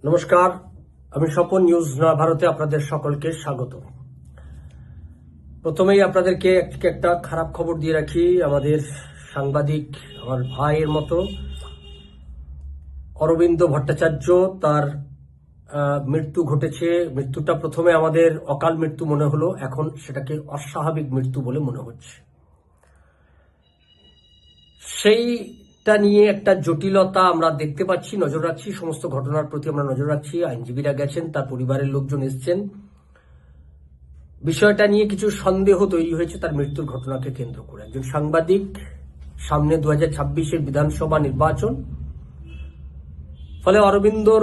নমস্কার, আমি স্বপন নিউজ ভারতে আপনাদের সকলকে স্বাগত। প্রথমেই আপনাদেরকে একটা খারাপ খবর দিয়ে রাখি। আমাদের সাংবাদিক, আমার ভাইয়ের মতো অরবিন্দ ভট্টাচার্য, তার মৃত্যু ঘটেছে। মৃত্যুটা প্রথমে আমাদের অকাল মৃত্যু মনে হলো, এখন সেটাকে অস্বাভাবিক মৃত্যু বলে মনে হচ্ছে। সেইটা নিয়ে একটা জটিলতা আমরা দেখতে পাচ্ছি, নজর রাখছি, সমস্ত ঘটনার প্রতি আমরা নজর রাখছি। আইনজীবীরা গেছেন, তার পরিবারের লোকজন এসছেন। বিষয়টা নিয়ে কিছু সন্দেহ তৈরি হয়েছে তার মৃত্যুর ঘটনাকে কেন্দ্র করে। একজন সাংবাদিক, সামনে 2026-এর বিধানসভা নির্বাচন, ফলে অরবিন্দর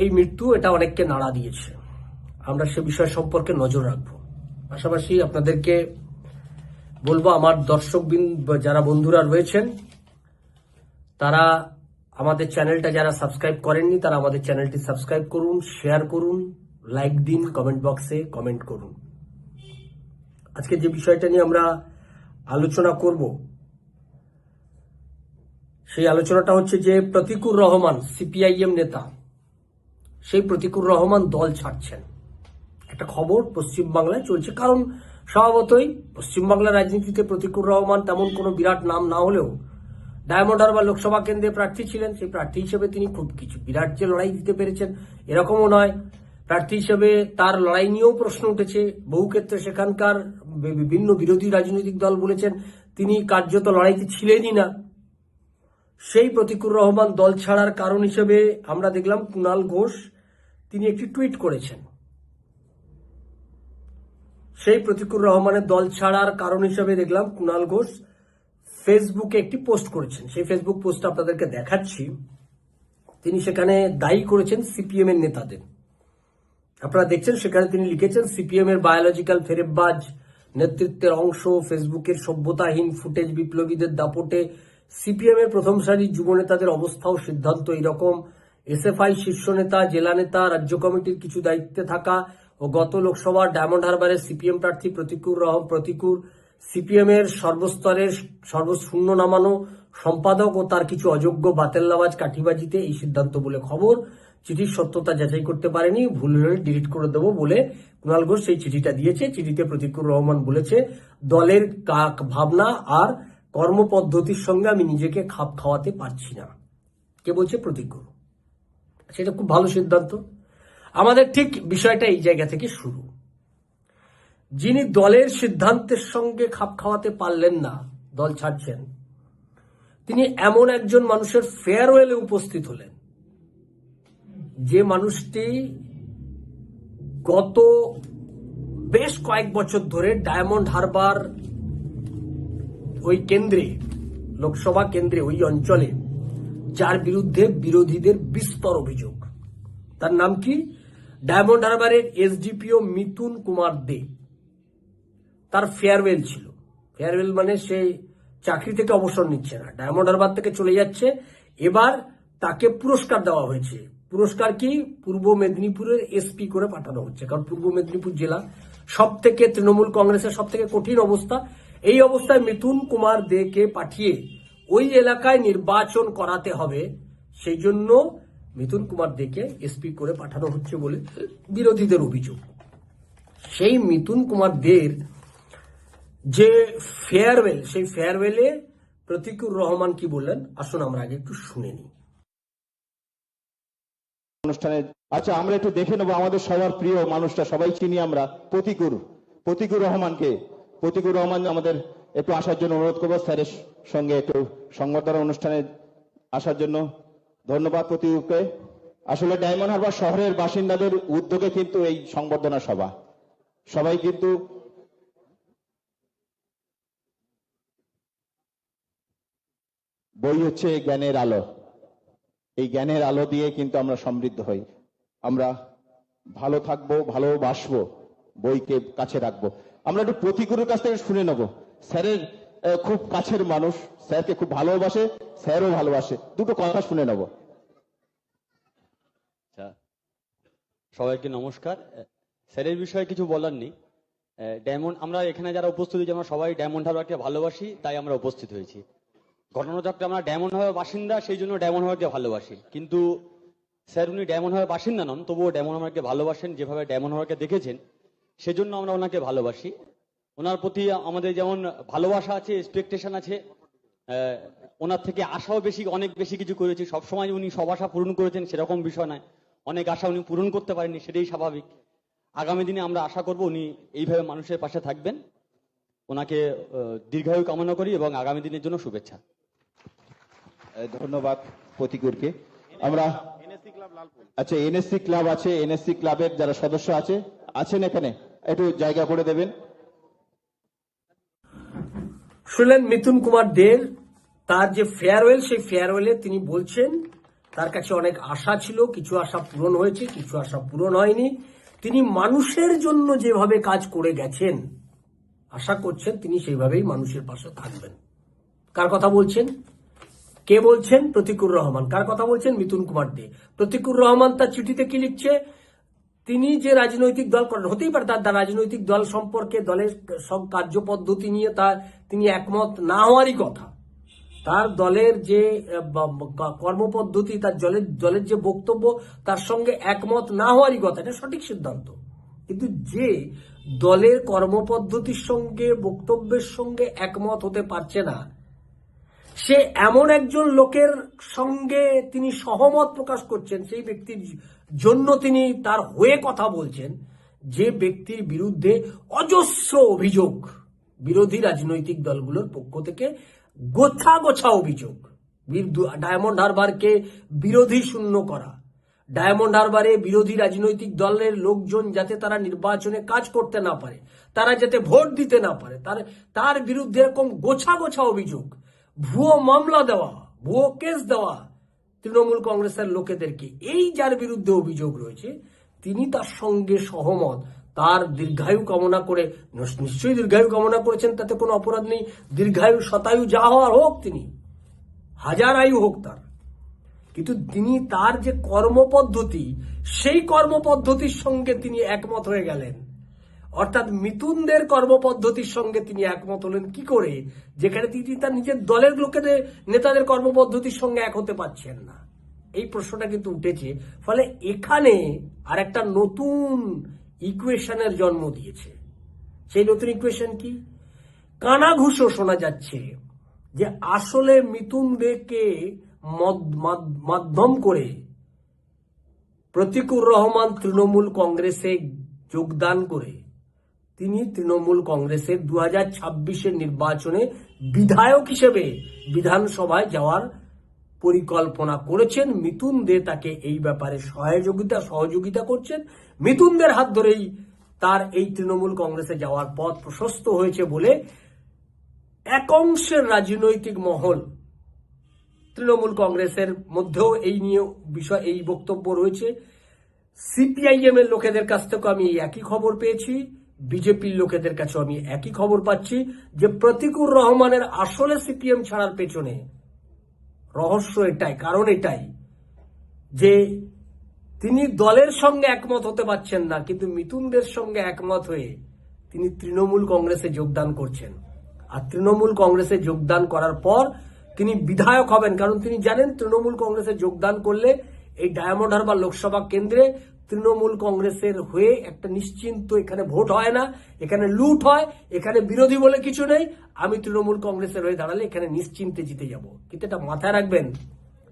এই মৃত্যু এটা অনেককে নাড়া দিয়েছে। আমরা সে বিষয় সম্পর্কে নজর রাখবো। পাশাপাশি আপনাদেরকে বলবো, আমার দর্শকবৃন্দ যারা বন্ধুরা রয়েছেন, তারা আমাদের চ্যানেলটা যারা সাবস্ক্রাইব করেননি, তারা আমাদের চ্যানেলটি সাবস্ক্রাইব করুন, শেয়ার করুন, লাইক দিন, কমেন্ট বক্সে কমেন্ট করুন। আজকে যে বিষয়টা নিয়ে আমরা আলোচনা করব, সেই আলোচনাটা হচ্ছে যে প্রতীকুর রহমান, সিপিআইএম নেতা, সেই প্রতীকুর রহমান দল ছাড়ছেন। একটা খবর পশ্চিমবাংলায় চলছে, কারণ স্বভাবতই পশ্চিমবাংলার রাজনীতিতে প্রতীকুর রহমান তেমন কোনো বিরাট নাম না হলেও ডায়মন্ড হারবার লোকসভা কেন্দ্রে প্রার্থী ছিলেন। সেই প্রার্থী হিসেবে তিনি খুব কিছু বিরাট যে লড়াই দিতে পেরেছেন এরকমও নয়। প্রার্থী হিসেবে তার লড়াই নিয়েও প্রশ্ন উঠেছে। বহু ক্ষেত্রে সেখানকার বিভিন্ন বিরোধী রাজনৈতিক দল বলেছেন তিনি কার্যত লড়াইতে ছিলেনই না। সেই প্রতীকুর রহমান দল ছাড়ার কারণ হিসেবে আমরা দেখলাম কুণাল ঘোষ, তিনি একটি টুইট করেছেন। সেই প্রতীকুর রহমানের দল ছাড়ার কারণ হিসেবে দেখলাম কুণাল ঘোষ ফেসবুকে একটি পোস্ট করেছেন। সেই ফেসবুক পোস্ট আপনাদেরকে দেখাচ্ছি। তিনি সেখানে দায়ী করেছেন সিপিএম এর নেতাদের। আপনারা দেখছেন সেখানে তিনি লিখেছেন, সিপিএম এর বায়োলজিক্যাল ফেরেববাজ নেতৃত্বের অংশ, ফেসবুকের সভ্যতাহীন ফুটেজ, বিপ্লবীদের দাপটে সিপিএম এর প্রথম সারির যুব নেতাদের অবস্থা ও সিদ্ধান্ত এইরকম। এসএফআই শীর্ষ নেতা, জেলা নেতা, রাজ্য কমিটির কিছু দায়িত্বে থাকা ও গত লোকসভার ডায়মন্ড হারবারের সিপিএম প্রার্থী প্রতিকুর সিপিএম এর সর্বস্তরের সর্বশূন্য নামানো সম্পাদক ও তার কিছু অযোগ্য বাতেল্লাবাজ কাঠিবাজিতে এই সিদ্ধান্ত বলে খবর। চিঠির সত্যতা যাচাই করতে পারেনি, ভুল হলে ডিলিট করে দেবো বলে কুণাল ঘোষ সেই চিঠিটা দিয়েছে। চিঠিতে প্রতীকুর রহমান বলেছে, দলের ভাবনা আর কর্মপদ্ধতির সঙ্গে আমি নিজেকে খাপ খাওয়াতে পারছি না। কে বলছে? প্রতীকুর। সেটা খুব ভালো সিদ্ধান্ত। আমাদের ঠিক বিষয়টা এই জায়গা থেকে শুরু। যিনি দলের সিদ্ধান্তের সঙ্গে খাপ খাওয়াতে পারলেন না, দল ছাড়ছেন, তিনি এমন একজন মানুষের ফেয়ারওয়েলে উপস্থিত হলেন, যে মানুষটি গত বেশ কয়েক বছর ধরে ডায়মন্ড হারবার ওই কেন্দ্রে, লোকসভা কেন্দ্রে, ওই অঞ্চলে, যার বিরুদ্ধে বিরোধীদের বিস্তর অভিযোগ। তার নাম কি? ডায়মন্ড হারবারের এসডিপিও মিথুন কুমার দে। তার ফেয়ারওয়েল ছিল। ফেয়ারওয়েল মানে সে চাকরি থেকে অবসর নিচ্ছে না, ডায়মন্ড হারবার থেকে চলে যাচ্ছে। এবার তাকে পুরস্কার দেওয়া হয়েছে। পুরস্কার কি? পূর্ব মেদিনীপুরের এসপি করে পাঠানো হচ্ছে, কারণ পূর্ব মেদিনীপুর জেলা সব থেকে তৃণমূল কংগ্রেসের সব থেকে কঠিন অবস্থা। এই অবস্থায় মিথুন কুমার দেকে পাঠিয়ে ওই এলাকায় নির্বাচন করাতে হবে, সেই জন্য মিথুন কুমার দেকে এসপি করে পাঠানো হচ্ছে বলে বিরোধীদের অভিযোগ। সেই মিথুন কুমার দের যে ফেয়ারওয়েল, সেই ফেয়ারওয়েলে প্রতীকুর রহমান কি বললেন, আসুন আমরা আগে একটু শুনে নিই। অনুষ্ঠানে আচ্ছা আমরা একটু দেখে নেবো আমাদের সবার প্রিয় মানুষটা, সবাই চিনি আমরা, প্রতীকুর রহমানকে। প্রতীকুর রহমান আমাদের একটু আসার জন্য অনুরোধ করবো, স্যারের সঙ্গে একটু সংবর্ধনা অনুষ্ঠানে আসার জন্য। ধন্যবাদ প্রতীকুরকে। আসলে ডায়মন্ড হারবার শহরের বাসিন্দাদের উদ্যোগে কিন্তু এই সংবর্ধনা সভা, সবাই কিন্তু বই হচ্ছে জ্ঞানের আলো। এই জ্ঞানের আলো দিয়ে কিন্তু আমরা সমৃদ্ধ হই, আমরা ভালো থাকবো, ভালোবাসবো, বইকে কাছে রাখবো। আমরা একটু প্রতীকুরের কাছ থেকে শুনে নেবো। স্যারের খুব কাছের মানুষ, স্যারকে খুব ভালোবাসে, স্যারও ভালোবাসে, দুটো কথা শুনে নেবো। আচ্ছা, সবাইকে নমস্কার। স্যারের বিষয়ে কিছু বলার নেই। ডায়মন্ড, আমরা এখানে যারা উপস্থিত হয়েছি আমরা সবাই ডায়মন্ড হারবারকে ভালোবাসি, তাই আমরা উপস্থিত হয়েছি। ঘটনাচক্রে আমরা ডায়মন্ড হারবার বাসিন্দা, সেই জন্য ডায়মন্ড হারবারকে ভালোবাসি। কিন্তু স্যার উনি ডায়মন্ড হারবার বাসিন্দা নন, তবুও ডায়মন্ড হারবারকে ভালোবাসেন, যেভাবে ডায়মন্ড হারবারকে দেখেছেন সেজন্য আমরা ওনাকে ভালোবাসি। ওনার প্রতি আমাদের যেমন ভালোবাসা আছে, এক্সপেকটেশন আছে, ওনার থেকে আশাও বেশি, অনেক বেশি কিছু করেছি। সবসময় উনি সব আশা পূরণ করেছেন সেরকম বিষয় নয়, অনেক আশা উনি পূরণ করতে পারেননি, সেটাই স্বাভাবিক। আগামী দিনে আমরা আশা করব উনি এইভাবে মানুষের পাশে থাকবেন। ওনাকে দীর্ঘায়ু কামনা করি এবং আগামী দিনের জন্য শুভেচ্ছা। ধন্যবাদ প্রতিকুরকে। আমরা আচ্ছা, এনএসসি ক্লাব আছে, এনএসসি ক্লাবের যারা সদস্য আছেন এখানে একটু জায়গা করে দেবেন। শুনলেন মিথুন কুমার দের তার যে ফেয়ারওয়েল, সেই ফেয়ারওয়েলে তিনি বলছেন তার কাছে অনেক আশা ছিল, কিছু আশা পূরণ হয়েছে, কিছু আশা পূরণ হয়নি। তিনি মানুষের জন্য যেভাবে কাজ করে গেছেন, আশা করছেন তিনি সেইভাবেই মানুষের পাশে থাকবেন। কার কথা বলছেন? কে বলছেন? প্রতিকুর রহমান। কার কথা বলছেন? মিথুন কুমার দে। প্রতিকুর রহমান তার চিঠিতে কি লিখছে? তিনি যে রাজনৈতিক দল করেন, হতেই পারে তার রাজনৈতিক দল সম্পর্কে, দলের সব কার্যপদ্ধতি নিয়ে তিনি একমত না হওয়ারই কথা। তার দলের যে কর্মপদ্ধতি, তার দলের যে বক্তব্য, তার সঙ্গে একমত না হওয়ারই কথা, এটা সঠিক সিদ্ধান্ত। কিন্তু যে দলের কর্মপদ্ধতির সঙ্গে, বক্তব্যের সঙ্গে একমত হতে পারছে না, সে এমন একজন লোকের সঙ্গে তিনি সহমত প্রকাশ করছেন, সেই ব্যক্তির জন্য তিনি তার হয়ে কথা বলছেন, যে ব্যক্তির বিরুদ্ধে অজস্র অভিযোগ বিরোধী রাজনৈতিক দলগুলোর পক্ষ থেকে, গোছা গোছা অভিযোগ। ডায়মন্ড হারবারকে বিরোধী শূন্য করা, ডায়মন্ড হারবারে বিরোধী রাজনৈতিক দলের লোকজন যাতে তারা নির্বাচনে কাজ করতে না পারে, তারা যাতে ভোট দিতে না পারে, তার বিরুদ্ধে এরকম গোছা গোছা অভিযোগ, ভুয়ো মামলা দেওয়া, ভুয়ো কেস দেওয়া তৃণমূল কংগ্রেসের লোকেদেরকে, এই যার বিরুদ্ধে অভিযোগ রয়েছে, তিনি তার সঙ্গে সহমত, তার দীর্ঘায়ু কামনা করে, নিশ্চয়ই দীর্ঘায়ু কামনা করেছেন, তাতে কোনো অপরাধ নেই। দীর্ঘায়ু, শতায়ু যা হওয়ার হোক, তিনি হাজার আয়ু হোক তার, কিন্তু তিনি তার যে কর্মপদ্ধতি, সেই কর্মপদ্ধতির সঙ্গে তিনি একমত হয়ে গেলেন। অর্থাৎ মিথুনদের কর্মপদ্ধতির সঙ্গে তিনি একমত হলেন কি করে, যেখানে তিনি তার নিজের দলের লোকেদের, নেতাদের কর্মপদ্ধতির সঙ্গে এক হতে পারছেন না? এই প্রশ্নটা কিন্তু উঠেছে। ফলে এখানে আর একটা নতুন ইকুয়েশনের জন্ম দিয়েছে। সেই নতুন ইকুয়েশন কি? কানাঘুষো শোনা যাচ্ছে যে আসলে মিথুনদেরকে মাধ্যম করে প্রতিকুর রহমান তৃণমূল কংগ্রেসে যোগদান করে তিনি তৃণমূল কংগ্রেসের 2026-এর নির্বাচনে বিধায়ক হিসেবে বিধানসভায় যাওয়ার পরিকল্পনা করেছেন। মিথুন দে তাকে এই ব্যাপারে সহযোগিতা করছেন। মিথুনদের হাত ধরেই তার এই তৃণমূল কংগ্রেসে যাওয়ার পথ প্রশস্ত হয়েছে বলে এক অংশের রাজনৈতিক মহল, তৃণমূল কংগ্রেসের মধ্যেও এই নিয়ে বিষয়, এই বক্তব্য রয়েছে। সিপিআইএম এর লোকেদের কাছ থেকে আমি একই খবর পেয়েছি, বিজেপির লোকেদের কাছে আমি একই খবর পাচ্ছি, যে প্রতিকুর রহমানের আসলে সিপিএম ছাড়ার পেছনে রহস্য এটাই, কারণ এটাই যে তিনি দলের সঙ্গে একমত হতে পারছেন না, কিন্তু মিথুনদের সঙ্গে একমত হয়ে তিনি তৃণমূল কংগ্রেসে যোগদান করছেন। আর তৃণমূল কংগ্রেসে যোগদান করার পর তিনি বিধায়ক হবেন, কারণ তিনি জানেন তৃণমূল কংগ্রেসে যোগদান করলে এই ডায়মন্ড হারবার লোকসভা কেন্দ্রে তৃণমূল কংগ্রেসের হয়ে একটা নিশ্চিন্ত, এখানে ভোট হয় না, এখানে লুট হয়, এখানে বিরোধী বলে কিছু নেই, আমি তৃণমূল কংগ্রেসের হয়ে দাঁড়ালে এখানে নিশ্চিন্তে জিতে যাব। কিন্তু এটা মাথায় রাখবেন,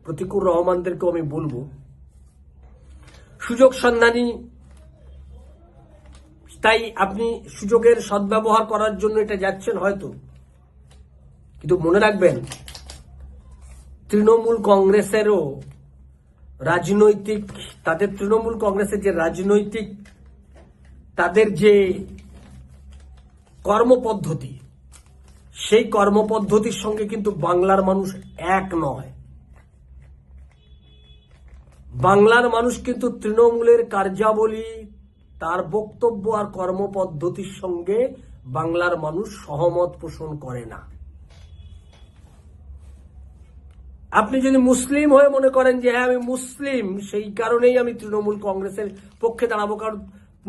প্রতিকুর রহমানদেরকেও আমি বলবো, সুযোগ সন্ধানী, তাই আপনি সুযোগের সদ্ব্যবহার করার জন্য এটা যাচ্ছেন হয়তো, কিন্তু মনে রাখবেন তৃণমূল কংগ্রেসেরও রাজনৈতিক, তাদের তৃণমূল কংগ্রেসের যে রাজনৈতিক, তাদের যে কর্মপদ্ধতি, সেই কর্মপদ্ধতির সঙ্গে কিন্তু বাংলার মানুষ এক নয়। বাংলার মানুষ কিন্তু তৃণমূলের কার্যাবলী, তার বক্তব্য আর কর্মপদ্ধতির সঙ্গে বাংলার মানুষ সহমত পোষণ করে না। আপনি যদি মুসলিম হয়ে মনে করেন যে হ্যাঁ আমি মুসলিম, সেই কারণেই আমি তৃণমূল কংগ্রেসের পক্ষে দাঁড়াবো, কারণ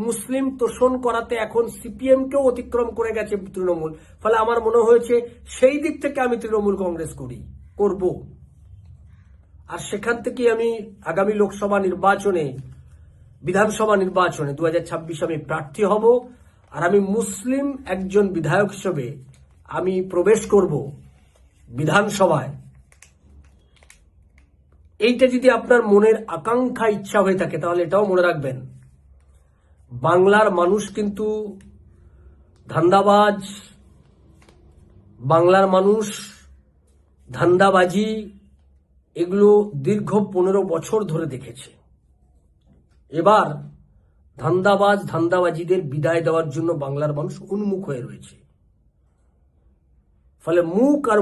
মুসলিম তোষণ করাতে এখন সিপিএম কেও অতিক্রম করে গেছে তৃণমূল, ফলে আমার মনে হয়েছে সেই দিক থেকে আমি তৃণমূল কংগ্রেস করব। আর সেখান থেকে আমি আগামী লোকসভা নির্বাচনে, বিধানসভা নির্বাচনে 2026 আমি প্রার্থী হব। আর আমি মুসলিম একজন বিধায়ক হিসেবে আমি প্রবেশ করব বিধানসভায়। এইটা যদি আপনার মনের আকাঙ্ক্ষা, ইচ্ছা হয়ে থাকে, তাহলে এটাও মনে রাখবেন, বাংলার মানুষ কিন্তু ধান্দাবাজ, বাংলার মানুষ ধান্দাবাজি এগুলো দীর্ঘ 15 বছর ধরে দেখেছে। এবার ধান্দাবাজিদের বিদায় দেওয়ার জন্য বাংলার মানুষ উন্মুখ হয়ে রয়েছে। ফলে মুখ আর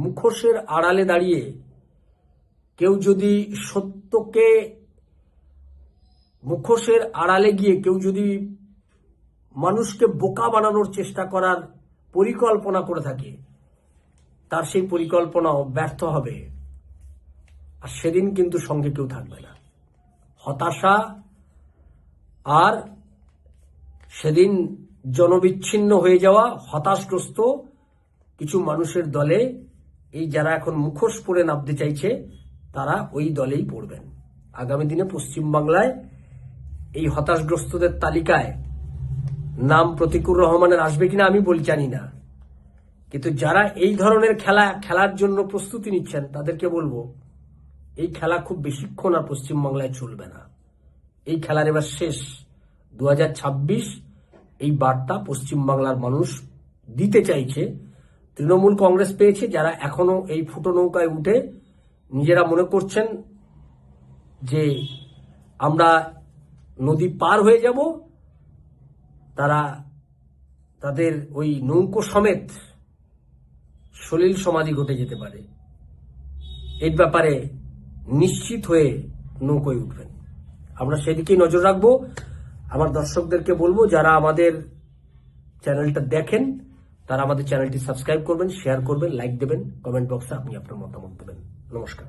মুখোশের আড়ালে দাঁড়িয়ে কেউ যদি সত্যকে, মুখোশের আড়ালে গিয়ে কেউ যদি মানুষকে বোকা বানানোর চেষ্টা করার পরিকল্পনা করে থাকে, তার সেই পরিকল্পনাও ব্যর্থ হবে। আর সেদিন কিন্তু সঙ্গে কেউ থাকবে না। হতাশা আর সেদিন জনবিচ্ছিন্ন হয়ে যাওয়া হতাশগ্রস্ত কিছু মানুষের দলে এই যারা এখন মুখোশ পরে নামতে চাইছে, তারা ওই দলেই পড়বেন। আগামী দিনে পশ্চিমবাংলায় এই হতাশগ্রস্তদের তালিকায় নাম প্রতিকুর রহমানের আসবে কিনা আমি জানি না, কিন্তু যারা এই ধরনের খেলার জন্য প্রস্তুতি নিচ্ছেন তাদেরকে বলবো, এই খেলা খুব বেশিক্ষণ আর পশ্চিমবাংলায় চলবে না। এই খেলার এবার শেষ। 2026 এই বার্তা পশ্চিমবাংলার মানুষ দিতে চাইছে। তৃণমূল কংগ্রেস পেয়েছে, যারা এখনো এই ফুটো নৌকায় উঠে নিজেরা মনে করছেন যে আমরা নদী পার হয়ে যাব, তারা তাদের ওই নৌকো সমেত সলিল সমাধি ঘটে যেতে পারে। এর ব্যাপারে নিশ্চিত হয়ে নৌকোয় উঠবেন। আমরা সেদিকেই নজর রাখবো। আমার দর্শকদেরকে বলবো, যারা আমাদের চ্যানেলটা দেখেন তারা আমাদের চ্যানেলটি সাবস্ক্রাইব করবেন, শেয়ার করবেন, লাইক দেবেন, কমেন্ট বক্সে আপনি আপনার মতামত দেবেন। নমস্কার।